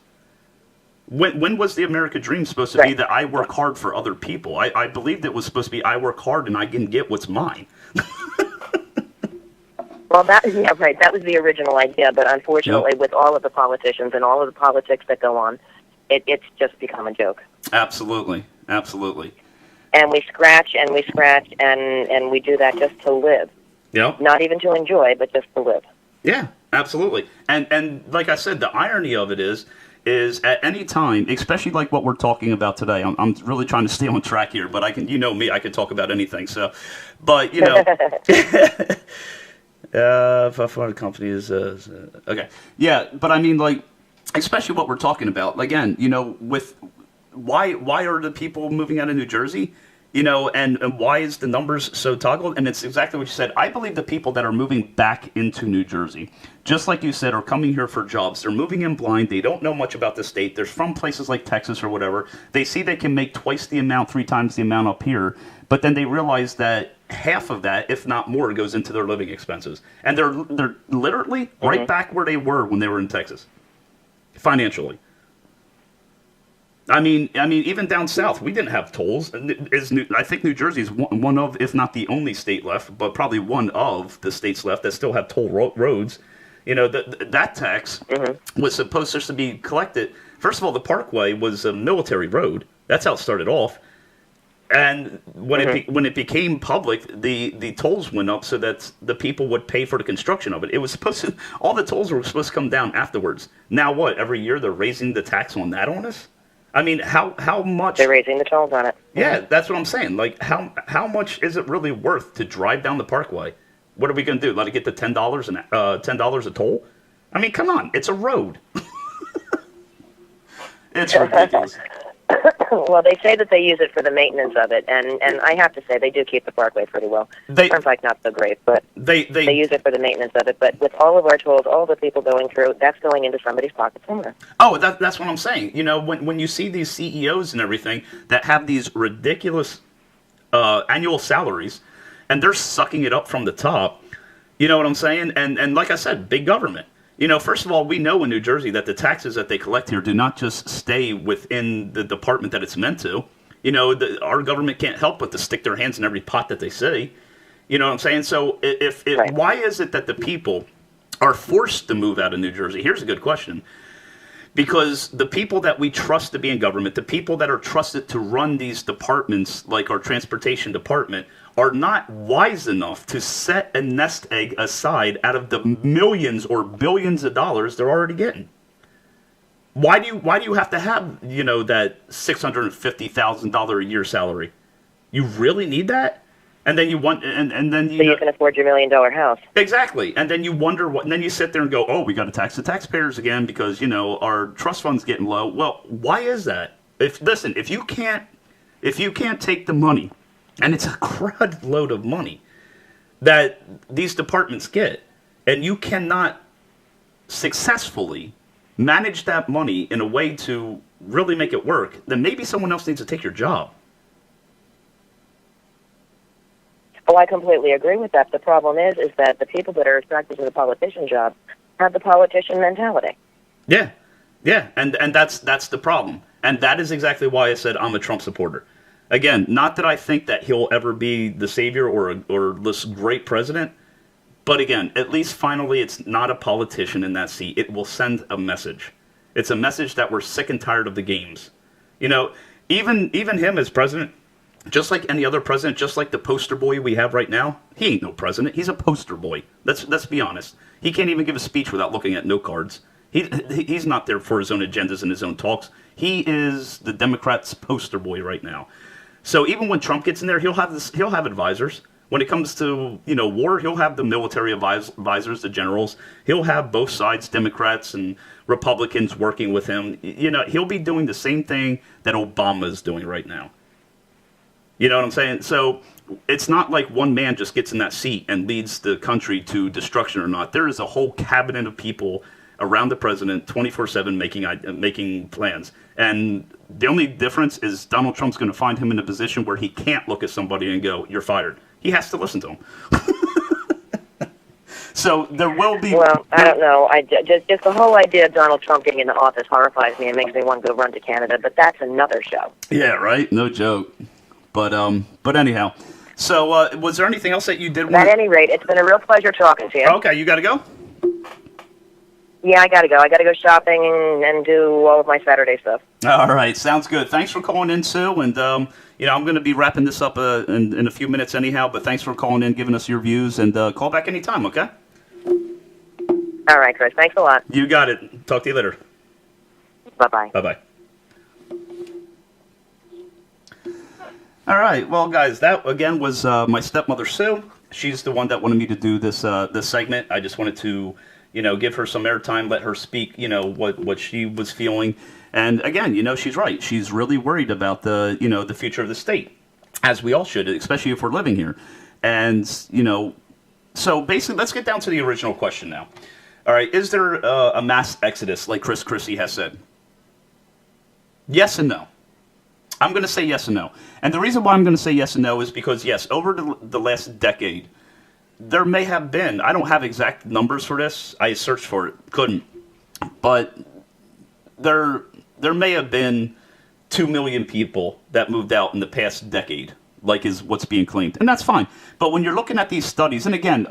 When was the American dream supposed to be that I work hard for other people? I believed it was supposed to be I work hard and I can get what's mine. Well, that was the original idea, but unfortunately, with all of the politicians and all of the politics that go on, it's just become a joke. Absolutely. And we scratch and we scratch and we do that just to live. Yeah. Not even to enjoy, but just to live. Yeah, absolutely. And like I said, the irony of it is at any time, especially like what we're talking about today, I'm really trying to stay on track here, but I can, you know me, I can talk about anything. So, but you know, for the company is okay, yeah. But I mean, like, especially what we're talking about. Again, you know, with why are the people moving out of New Jersey? You know, and why is the numbers so toggled? And it's exactly what you said. I believe the people that are moving back into New Jersey, just like you said, are coming here for jobs. They're moving in blind. They don't know much about the state. They're from places like Texas or whatever. They see they can make twice the amount, 3 times the amount up here. But then they realize that half of that, if not more, goes into their living expenses. And they're literally right back where they were when they were in Texas, financially. I mean, even down south, we didn't have tolls. I think New Jersey is one of, if not the only state left, but probably one of the states left that still have toll roads. You know, that tax was supposed just to be collected. First of all, the Parkway was a military road. That's how it started off. And when it became public, the tolls went up so that the people would pay for the construction of it. It was supposed to, all the tolls were supposed to come down afterwards. Now what? Every year they're raising the tax on that on us? I mean, how much... They're raising the tolls on it. Yeah, that's what I'm saying. Like, how much is it really worth to drive down the Parkway? What are we going to do? Let it get to $10 a toll? I mean, come on. It's a road. It's ridiculous. Well, they say that they use it for the maintenance of it, and I have to say they do keep the Parkway pretty well. Turnpike not so great, but they use it for the maintenance of it. But with all of our tolls, all the people going through, that's going into somebody's pocket somewhere. Oh, that's what I'm saying. You know, when you see these CEOs and everything that have these ridiculous annual salaries, and they're sucking it up from the top, you know what I'm saying? And like I said, big government. You know, first of all, we know in New Jersey that the taxes that they collect here do not just stay within the department that it's meant to. You know, our government can't help but to stick their hands in every pot that they see. You know what I'm saying? So why is it that the people are forced to move out of New Jersey? Here's a good question. Because the people that we trust to be in government, the people that are trusted to run these departments, like our transportation department, are not wise enough to set a nest egg aside out of the millions or billions of dollars they're already getting. Why do you have to have, that $650,000 a year salary? You really need that? And then you want, and then So you can afford your $1 million house. exactly. And then you wonder and then you sit there and go, oh, we got to tax the taxpayers again because, our trust fund's getting low. Well, why is that? If you can't take the money, and it's a crud load of money that these departments get, and you cannot successfully manage that money in a way to really make it work, then maybe someone else needs to take your job. Oh, I completely agree with that. The problem is that the people that are attracted to the politician job have the politician mentality. Yeah, and that's the problem, and that is exactly why I said I'm a Trump supporter. Again, not that I think that he'll ever be the savior or this great president, but again, at least finally it's not a politician in that seat. It will send a message. It's a message that we're sick and tired of the games. Even him as president, just like any other president, just like the poster boy we have right now, he ain't no president. He's a poster boy. Let's be honest. He can't even give a speech without looking at note cards. He's not there for his own agendas and his own talks. He is the Democrats' poster boy right now. So even when Trump gets in there, he'll have advisors. When it comes to war, he'll have the military advisors, the generals. He'll have both sides, Democrats and Republicans, working with him. He'll be doing the same thing that Obama is doing right now. You know what I'm saying? So it's not like one man just gets in that seat and leads the country to destruction or not. There is a whole cabinet of people around the president 24/7 making plans. And the only difference is Donald Trump's going to find him in a position where he can't look at somebody and go, "You're fired." He has to listen to him. So there will be. Well, I don't know. Just the whole idea of Donald Trump getting into office horrifies me and makes me want to go run to Canada. But that's another show. Yeah, right. No joke. But anyhow. So was there anything else that you did? At any rate, it's been a real pleasure talking to you. Okay, you got to go. Yeah, I gotta go. I gotta go shopping and do all of my Saturday stuff. All right, sounds good. Thanks for calling in, Sue. And I'm going to be wrapping this up in a few minutes anyhow. But thanks for calling in, giving us your views, and call back anytime. Okay. All right, Chris. Thanks a lot. You got it. Talk to you later. Bye-bye. Bye-bye. All right. Well, guys, that again was my stepmother, Sue. She's the one that wanted me to do this segment. I just wanted to give her some airtime, let her speak, what she was feeling. And again, she's right. She's really worried about the future of the state, as we all should, especially if we're living here. And, so basically, let's get down to the original question now. All right, is there a mass exodus, like Chris Christie has said? Yes and no. I'm going to say yes and no. And the reason why I'm going to say yes and no is because, yes, over the last decade, there may have been, I don't have exact numbers for this, I searched for it, couldn't, but there may have been 2 million people that moved out in the past decade, like is what's being claimed, and that's fine. But when you're looking at these studies, and again,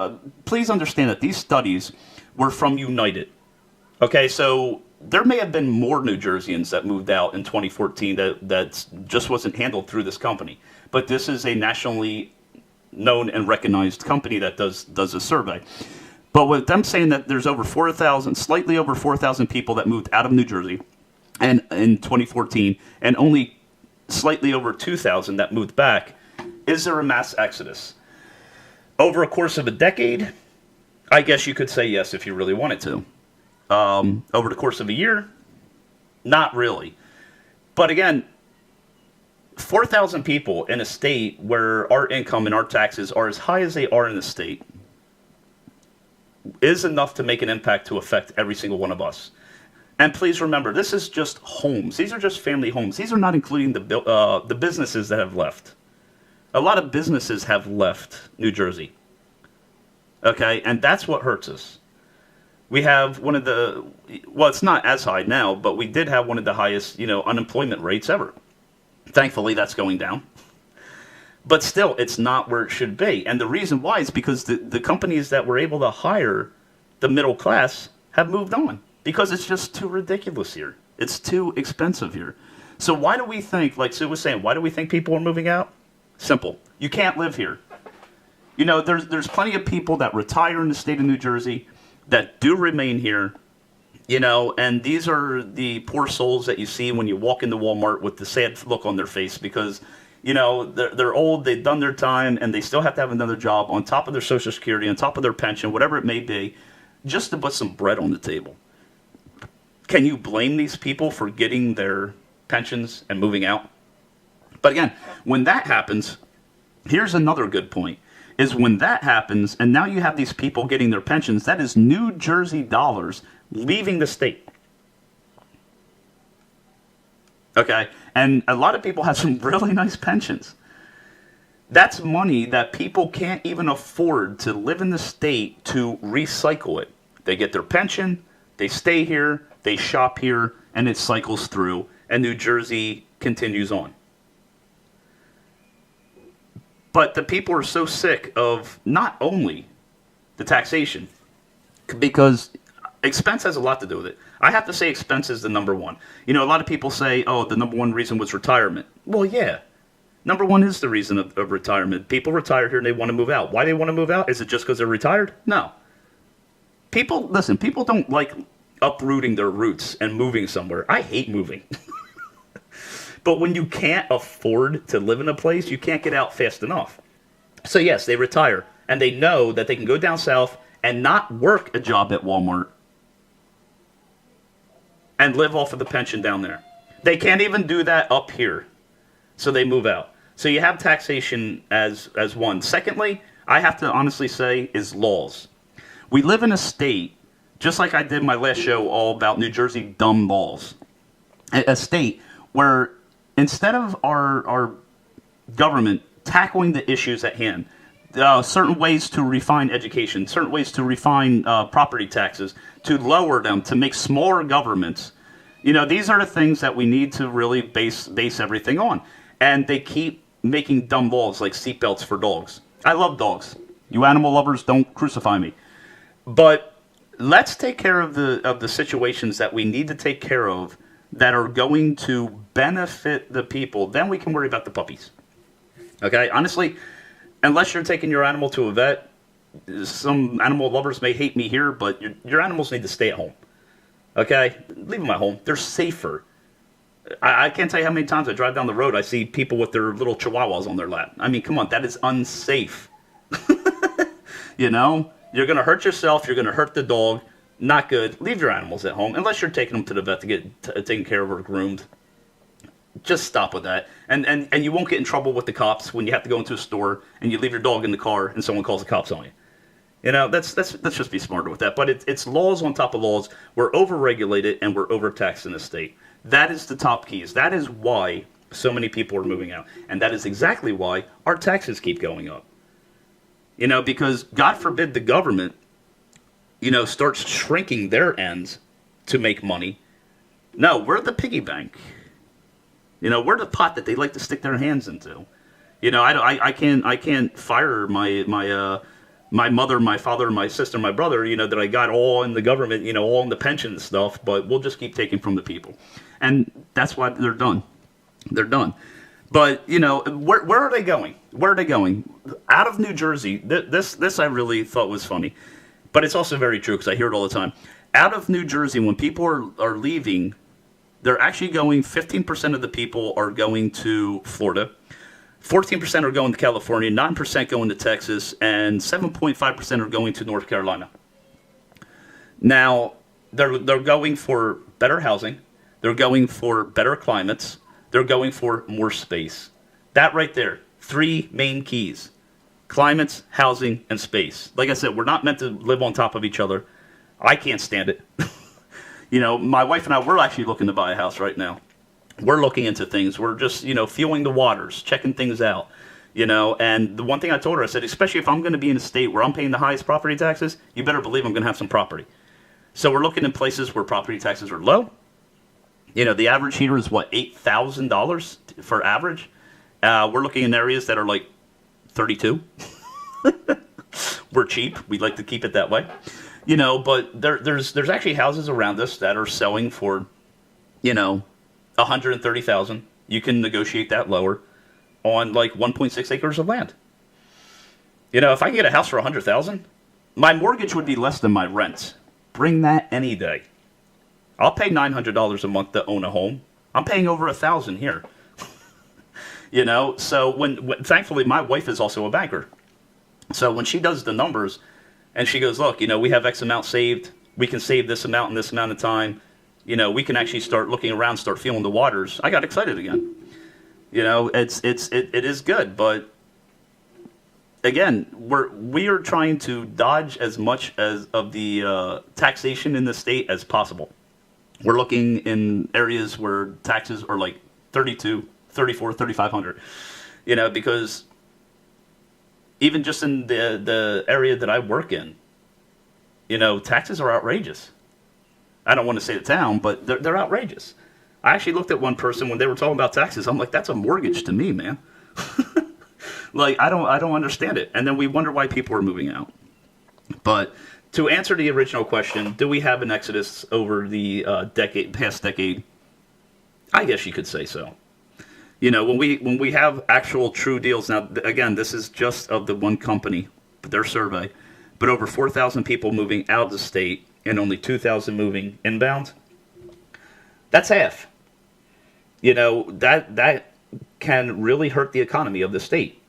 please understand that these studies were from United, okay, so there may have been more New Jerseyans that moved out in 2014 that just wasn't handled through this company, but this is a nationally known and recognized company that does a survey. But with them saying that there's over 4,000, slightly over 4,000 people that moved out of New Jersey and in 2014, and only slightly over 2,000 that moved back, is there a mass exodus? Over a course of a decade, I guess you could say yes if you really wanted to. Over the course of a year, not really. But again, 4,000 people in a state where our income and our taxes are as high as they are in the state is enough to make an impact to affect every single one of us. And please remember, this is just homes. These are just family homes. These are not including the businesses that have left. A lot of businesses have left New Jersey. Okay, and that's what hurts us. We have one of the, well, it's not as high now, but we did have one of the highest, unemployment rates ever. Thankfully, that's going down. But still, it's not where it should be. And the reason why is because the companies that were able to hire the middle class have moved on. Because it's just too ridiculous here. It's too expensive here. So why do we think, like Sue was saying, why do we think people are moving out? Simple. You can't live here. There's plenty of people that retire in the state of New Jersey that do remain here You know, and these are the poor souls that you see when you walk into Walmart with the sad look on their face because, you know, they're old, they've done their time, and they still have to have another job on top of their Social Security, on top of their pension, whatever it may be, just to put some bread on the table. Can you blame these people for getting their pensions and moving out? But again, when that happens, here's another good point, is when that happens, and now you have these people getting their pensions, that is New Jersey dollars leaving the state. Okay? And a lot of people have some really nice pensions. That's money that people can't even afford to live in the state to recycle it. They get their pension, they stay here, they shop here, and it cycles through, and New Jersey continues on. But the people are so sick of not only the taxation, because expense has a lot to do with it. I have to say expense is the number one. You know, a lot of people say, oh, the number one reason was retirement. Well, yeah. Number one is the reason of retirement. People retire here and they want to move out. Why they want to move out? Is it just because they're retired? No. People don't like uprooting their roots and moving somewhere. I hate moving. But when you can't afford to live in a place, you can't get out fast enough. So yes, they retire, and they know that they can go down south and not work a job at Walmart and live off of the pension down there. They can't even do that up here, so they move out. So you have taxation as one. Secondly, I have to honestly say, is laws. We live in a state, just like I did my last show all about New Jersey dumb laws, a state where instead of our government tackling the issues at hand, certain ways to refine education, certain ways to refine property taxes, to lower them, to make smaller governments, you know, these are the things that we need to really base everything on. And they keep making dumb laws like seatbelts for dogs. I love dogs. You animal lovers, don't crucify me. But let's take care of the situations that we need to take care of that are going to benefit the people. Then we can worry about the puppies. Okay? Honestly, unless you're taking your animal to a vet, some animal lovers may hate me here, but your animals need to stay at home. Okay? Leave them at home. They're safer. I can't tell you how many times I drive down the road, I see people with their little chihuahuas on their lap. I mean, come on, that is unsafe. You know? You're going to hurt yourself. You're going to hurt the dog. Not good. Leave your animals at home, unless you're taking them to the vet to get taken care of or groomed. Just stop with that. And you won't get in trouble with the cops when you have to go into a store and you leave your dog in the car and someone calls the cops on you. You know, let's just be smarter with that. But it's laws on top of laws. We're overregulated and we're overtaxed in this state. That is the top keys. That is why so many people are moving out. And that is exactly why our taxes keep going up. You know, because God forbid the government, you know, starts shrinking their ends to make money. No, we're the piggy bank. You know, we're the pot that they like to stick their hands into. You know, I can't fire my mother, my father, my sister, my brother, you know, that I got all in the government, you know, all in the pension and stuff, but we'll just keep taking from the people. And that's why they're done. They're done. But, you know, where are they going? Where are they going? Out of New Jersey, this I really thought was funny. But it's also very true because I hear it all the time. Out of New Jersey, when people are leaving, they're actually going, 15% of the people are going to Florida, 14% are going to California, 9% going to Texas, and 7.5% are going to North Carolina. Now, they're going for better housing. They're going for better climates. They're going for more space. That right there, 3 main keys. Climates, housing, and space. Like I said, we're not meant to live on top of each other. I can't stand it. You know, my wife and I, we're actually looking to buy a house right now. We're looking into things. We're just, you know, feeling the waters, checking things out. You know, and the one thing I told her, I said, especially if I'm going to be in a state where I'm paying the highest property taxes, you better believe I'm going to have some property. So we're looking in places where property taxes are low. You know, the average here is, what, $8,000 for average? We're looking in areas that are like 32. We're cheap. We like to keep it that way. You know, but there's actually houses around us that are selling for, you know, $130,000. You can negotiate that lower on like 1.6 acres of land. You know, if I can get a house for $100,000, my mortgage would be less than my rent. Bring that any day. I'll pay $900 a month to own a home. I'm paying over $1,000 here. So when thankfully my wife is also a banker. So when she does the numbers and she goes, look, we have X amount saved. We can save this amount in this amount of time. We can actually start looking around, start feeling the waters. I got excited again. It is good, but again, we are trying to dodge as much as of the taxation in the state as possible. We're looking in areas where taxes are like 32, 34, 3,500. Because even just in the area that I work in, taxes are outrageous. I don't want to say the town, but they're outrageous. I actually looked at one person when they were talking about taxes. I'm like, that's a mortgage to me, man. Like, I don't understand it. And then we wonder why people are moving out. But to answer the original question, do we have an exodus over the past decade? I guess you could say so. When we have actual true deals, now, again, this is just of the one company, their survey, but over 4,000 people moving out of the state and only 2,000 moving inbound. That's half. That can really hurt the economy of the state.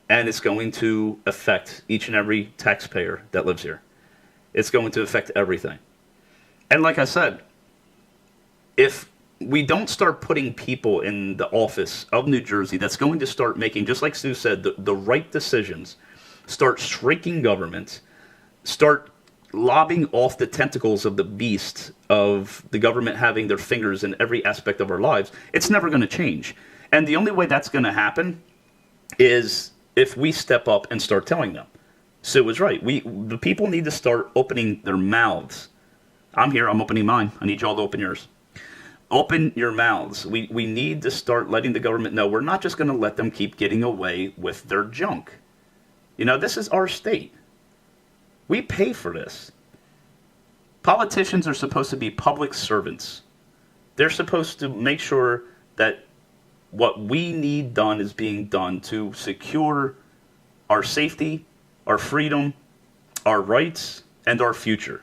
And it's going to affect each and every taxpayer that lives here. It's going to affect everything. And like I said, if we don't start putting people in the office of New Jersey that's going to start making, just like Stu said, the right decisions, start shrinking government, start lobbing off the tentacles of the beast of the government having their fingers in every aspect of our lives, it's never going to change. And the only way that's going to happen is if we step up and start telling them. Sue was right. The people need to start opening their mouths. I'm here. I'm opening mine. I need you all to open yours. Open your mouths. We need to start letting the government know we're not just going to let them keep getting away with their junk. This is our state. We pay for this. Politicians are supposed to be public servants. They're supposed to make sure that what we need done is being done to secure our safety, our freedom, our rights, and our future.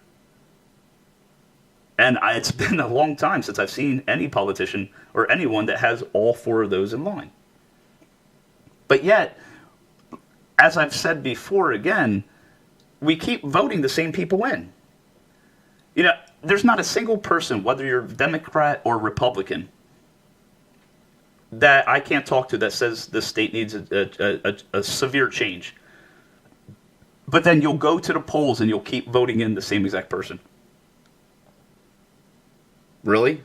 And it's been a long time since I've seen any politician or anyone that has all four of those in line. But yet, as I've said before again, we keep voting the same people in. There's not a single person, whether you're Democrat or Republican, that I can't talk to that says the state needs a severe change. But then you'll go to the polls and you'll keep voting in the same exact person. Really?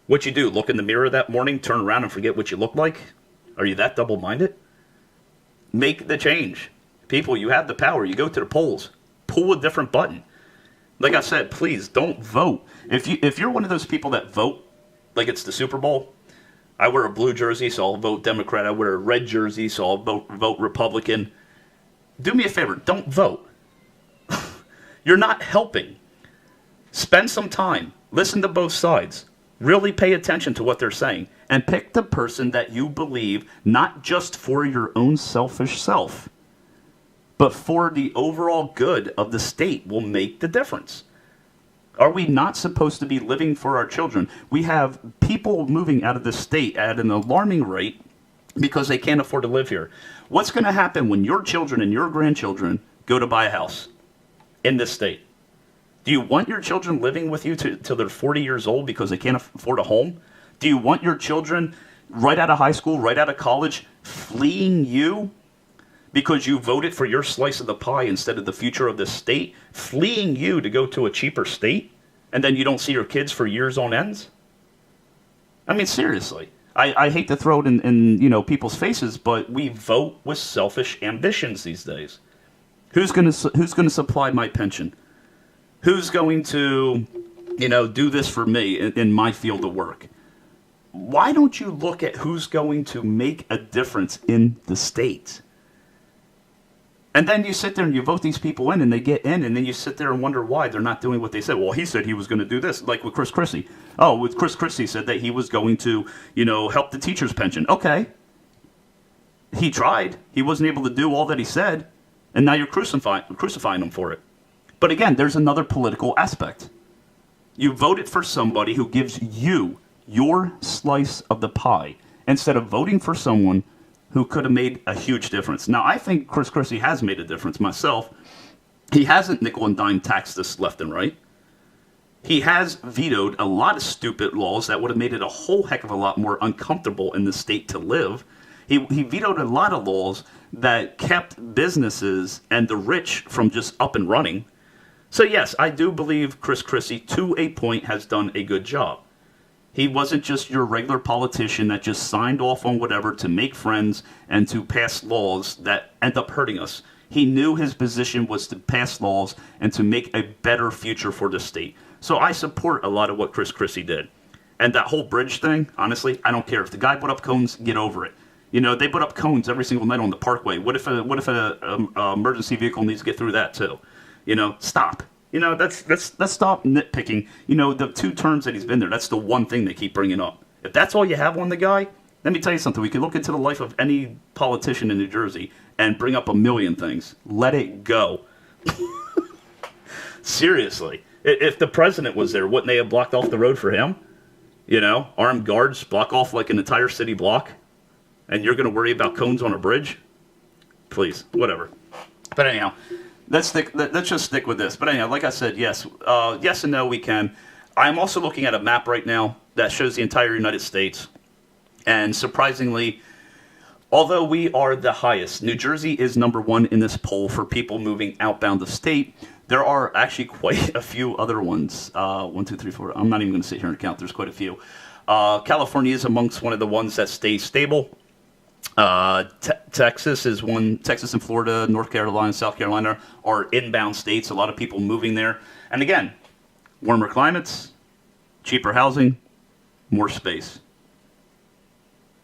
What you do, look in the mirror that morning, turn around and forget what you look like? Are you that double-minded? Make the change. People, you have the power. You go to the polls. Pull a different button. Like I said, please don't vote. If you're one of those people that vote like it's the Super Bowl, I wear a blue jersey, so I'll vote Democrat. I wear a red jersey, so I'll vote Republican. Do me a favor, don't vote. You're not helping. Spend some time. Listen to both sides. Really pay attention to what they're saying. And pick the person that you believe, not just for your own selfish self, but for the overall good of the state will make the difference. Are we not supposed to be living for our children? We have people moving out of the state at an alarming rate because they can't afford to live here. What's going to happen when your children and your grandchildren go to buy a house in this state? Do you want your children living with you till they're 40 years old because they can't afford a home? Do you want your children right out of high school, right out of college, fleeing you because you voted for your slice of the pie instead of the future of the state, fleeing you to go to a cheaper state, and then you don't see your kids for years on ends? I mean, seriously. I hate to throw it in people's faces, but we vote with selfish ambitions these days. Who's going to supply my pension? Who's going to, do this for me in my field of work? Why don't you look at who's going to make a difference in the state? And then you sit there and you vote these people in and they get in, and then you sit there and wonder why they're not doing what they said. Well, he said he was going to do this, like with Chris Christie. Oh, with Chris Christie said that he was going to, help the teacher's pension. Okay. He tried. He wasn't able to do all that he said, and now you're crucifying him for it. But again, there's another political aspect. You voted for somebody who gives you your slice of the pie instead of voting for someone who could have made a huge difference. Now, I think Chris Christie has made a difference myself. He hasn't nickel and dime taxed us left and right. He has vetoed a lot of stupid laws that would have made it a whole heck of a lot more uncomfortable in the state to live. He vetoed a lot of laws that kept businesses and the rich from just up and running. So yes, I do believe Chris Christie, to a point, has done a good job. He wasn't just your regular politician that just signed off on whatever to make friends and to pass laws that end up hurting us. He knew his position was to pass laws and to make a better future for the state. So I support a lot of what Chris Christie did. And that whole bridge thing, honestly, I don't care. If the guy put up cones, get over it. You know, they put up cones every single night on the parkway. What if a emergency vehicle needs to get through that too? You know, stop. You know, let's stop nitpicking. You know, the 2 terms that he's been there, that's the one thing they keep bringing up. If that's all you have on the guy, let me tell you something. We can look into the life of any politician in New Jersey and bring up a million things. Let it go. Seriously. If the president was there, wouldn't they have blocked off the road for him? You know, armed guards block off like an entire city block? And you're going to worry about cones on a bridge? Please, whatever. But anyhow, let's just stick with this. But anyhow, like I said, yes and no, we can. I'm also looking at a map right now that shows the entire United States. And surprisingly, although we are the highest, New Jersey is number 1 in this poll for people moving outbound the state. There are actually quite a few other ones. 1, 2, 3, 4. I'm not even going to sit here and count. There's quite a few. California is amongst one of the ones that stay stable. Texas is one. Texas and Florida, North Carolina, South Carolina are inbound states. A lot of people moving there. And again, warmer climates, cheaper housing, more space.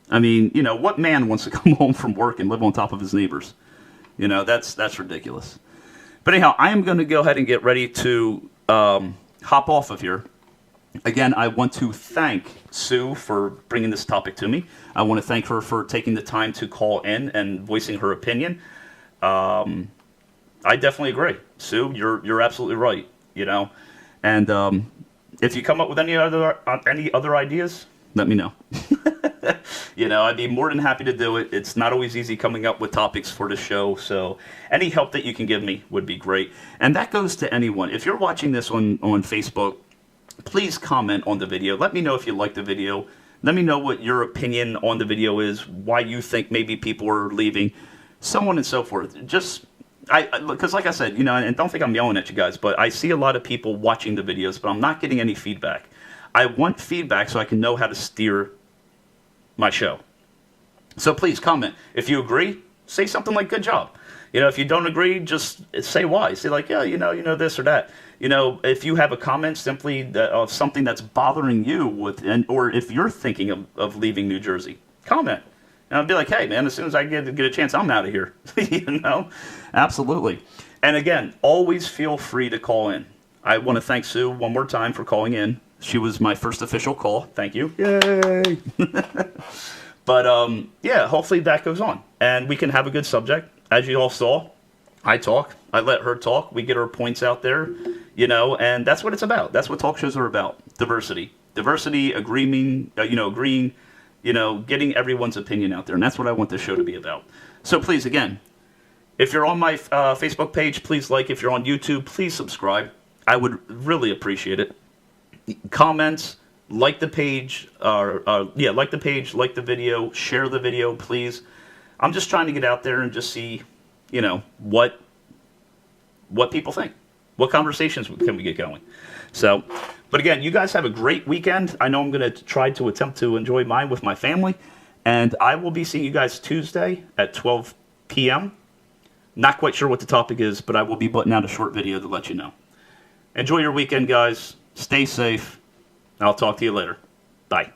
I mean, you know, what man wants to come home from work and live on top of his neighbors? You know, that's ridiculous. But anyhow, I am going to go ahead and get ready to hop off of here. Again, I want to thank Sue for bringing this topic to me. I want to thank her for taking the time to call in and voicing her opinion. I definitely agree. Sue, you're absolutely right, you know. And if you come up with any other ideas, let me know. You know, I'd be more than happy to do it. It's not always easy coming up with topics for the show, so any help that you can give me would be great. And that goes to anyone. If you're watching this on Facebook, please comment on the video. Let me know if you like the video. Let me know what your opinion on the video is, why you think maybe people are leaving, so on and so forth. Just, because like I said, you know, and don't think I'm yelling at you guys, but I see a lot of people watching the videos, but I'm not getting any feedback. I want feedback so I can know how to steer my show. So please comment. If you agree, say something like good job. You know, if you don't agree, just say why. Say like, yeah, you know this or that. You know, if you have a comment simply of something that's bothering you or if you're thinking of leaving New Jersey, comment. And I'll be like, hey man, as soon as I get a chance, I'm out of here. You know? Absolutely. And again, always feel free to call in. I want to thank Sue one more time for calling in. She was my first official call. Thank you. Yay! But, yeah, hopefully that goes on. And we can have a good subject. As you all saw, I talk. I let her talk. We get our points out there, you know, and that's what it's about. That's what talk shows are about. Diversity. Diversity, agreeing, getting everyone's opinion out there. And that's what I want this show to be about. So please, again, if you're on my Facebook page, please like. If you're on YouTube, please subscribe. I would really appreciate it. Comments, like the page, like the page, like the video, share the video, please. I'm just trying to get out there and just see, you know, what people think. What conversations can we get going? So, but again, you guys have a great weekend. I know I'm going to attempt to enjoy mine with my family. And I will be seeing you guys Tuesday at 12 p.m. Not quite sure what the topic is, but I will be putting out a short video to let you know. Enjoy your weekend, guys. Stay safe. I'll talk to you later. Bye.